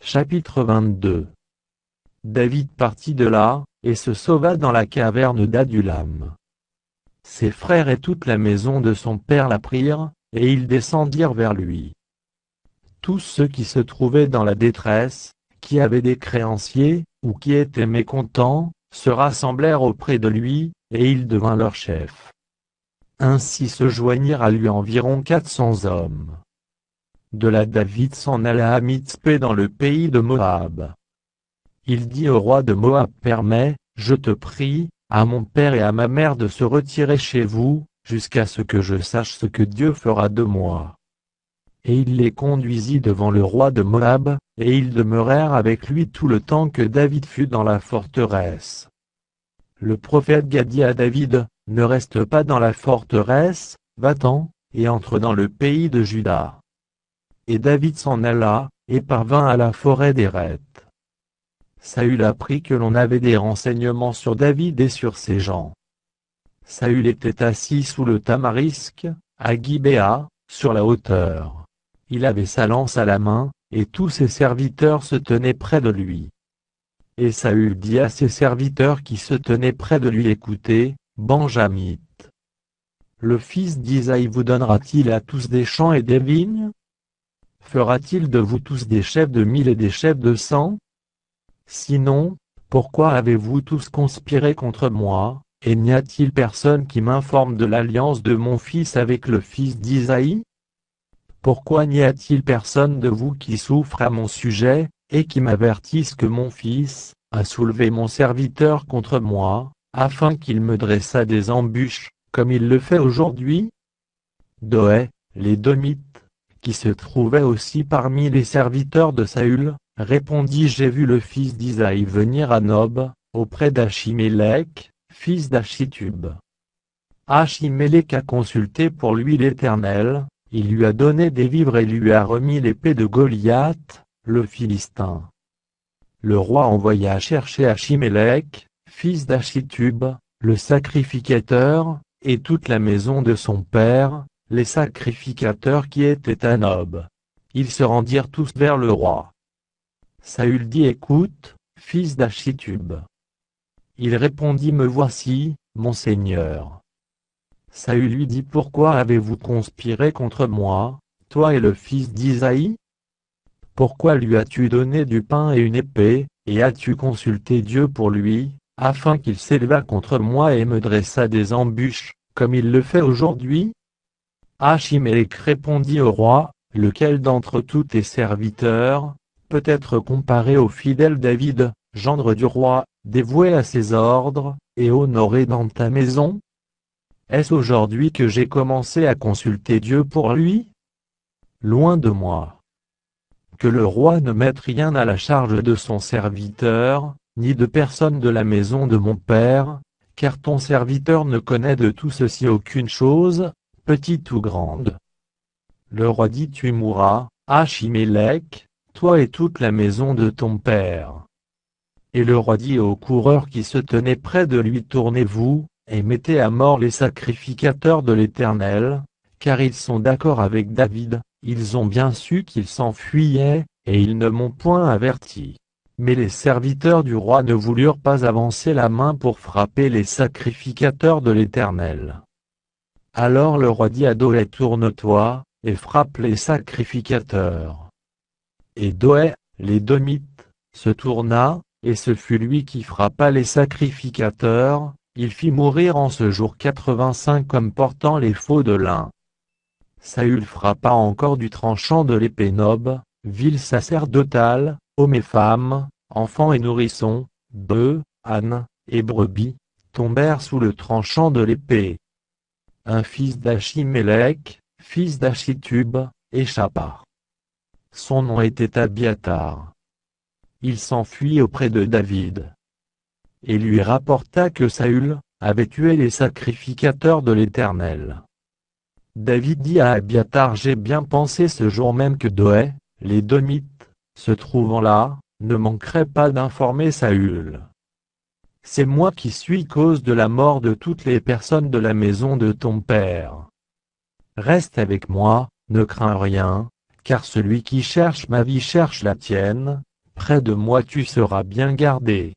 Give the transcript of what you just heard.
Chapitre 22. David partit de là, et se sauva dans la caverne d'Adullam. Ses frères et toute la maison de son père l'apprirent, et ils descendirent vers lui. Tous ceux qui se trouvaient dans la détresse, qui avaient des créanciers, ou qui étaient mécontents, se rassemblèrent auprès de lui, et il devint leur chef. Ainsi se joignirent à lui environ 400 hommes. De là David s'en alla à Mitzpé dans le pays de Moab. Il dit au roi de Moab: Permets, je te prie, à mon père et à ma mère de se retirer chez vous, jusqu'à ce que je sache ce que Dieu fera de moi. Et il les conduisit devant le roi de Moab, et ils demeurèrent avec lui tout le temps que David fut dans la forteresse. Le prophète Gad dit à David: Ne reste pas dans la forteresse, va-t'en, et entre dans le pays de Juda. Et David s'en alla, et parvint à la forêt d'Héret. Saül apprit que l'on avait des renseignements sur David et sur ses gens. Saül était assis sous le tamarisque, à Gibéa, sur la hauteur. Il avait sa lance à la main, et tous ses serviteurs se tenaient près de lui. Et Saül dit à ses serviteurs qui se tenaient près de lui: Écoutez, Benjamites. Le fils d'Isaïe vous donnera-t-il à tous des champs et des vignes? Fera-t-il de vous tous des chefs de 1000 et des chefs de 100? Sinon, pourquoi avez-vous tous conspiré contre moi, et n'y a-t-il personne qui m'informe de l'alliance de mon fils avec le fils d'Isaïe? Pourquoi n'y a-t-il personne de vous qui souffre à mon sujet, et qui m'avertisse que mon fils a soulevé mon serviteur contre moi, afin qu'il me dressât des embûches, comme il le fait aujourd'hui? Doeg, l'Édomite, qui se trouvait aussi parmi les serviteurs de Saül, répondit: J'ai vu le fils d'Isaïe venir à Nob, auprès d'Achimélec, fils d'Achitub. Achimélec a consulté pour lui l'Éternel, il lui a donné des vivres et lui a remis l'épée de Goliath, le Philistin. Le roi envoya chercher Achimélec, fils d'Achitub, le sacrificateur, et toute la maison de son père, les sacrificateurs qui étaient à Nob. Ils se rendirent tous vers le roi. Saül dit: Écoute, fils d'Achitub. Il répondit: Me voici, mon seigneur. Saül lui dit: Pourquoi avez-vous conspiré contre moi, toi et le fils d'Isaïe? Pourquoi lui as-tu donné du pain et une épée, et as-tu consulté Dieu pour lui, afin qu'il s'élevât contre moi et me dressât des embûches, comme il le fait aujourd'hui? Achimélec répondit au roi: Lequel d'entre tous tes serviteurs peut être comparé au fidèle David, gendre du roi, dévoué à ses ordres, et honoré dans ta maison? Est-ce aujourd'hui que j'ai commencé à consulter Dieu pour lui? Loin de moi. Que le roi ne mette rien à la charge de son serviteur, ni de personne de la maison de mon père, car ton serviteur ne connaît de tout ceci aucune chose, petite ou grande. Le roi dit: Tu mourras, Achimélec, toi et toute la maison de ton père. Et le roi dit aux coureurs qui se tenaient près de lui: Tournez-vous, et mettez à mort les sacrificateurs de l'Éternel, car ils sont d'accord avec David, ils ont bien su qu'il s'enfuyait, et ils ne m'ont point averti. Mais les serviteurs du roi ne voulurent pas avancer la main pour frapper les sacrificateurs de l'Éternel. Alors le roi dit à Doeg: Tourne-toi, et frappe les sacrificateurs. Et Doeg, l'Édomite, se tourna, et ce fut lui qui frappa les sacrificateurs. Il fit mourir en ce jour 85 hommes portant les faux de lin. Saül frappa encore du tranchant de l'épée Nob, ville sacerdotale, hommes et femmes, enfants et nourrissons, bœufs, ânes, et brebis, tombèrent sous le tranchant de l'épée. Un fils d'Achimélec, fils d'Achitub, échappa. Son nom était Abiatar. Il s'enfuit auprès de David. Et lui rapporta que Saül avait tué les sacrificateurs de l'Éternel. David dit à Abiatar: J'ai bien pensé ce jour même que Doeg, l'Édomite, se trouvant là, ne manquerait pas d'informer Saül. C'est moi qui suis cause de la mort de toutes les personnes de la maison de ton père. Reste avec moi, ne crains rien, car celui qui cherche ma vie cherche la tienne, Près de moi tu seras bien gardé.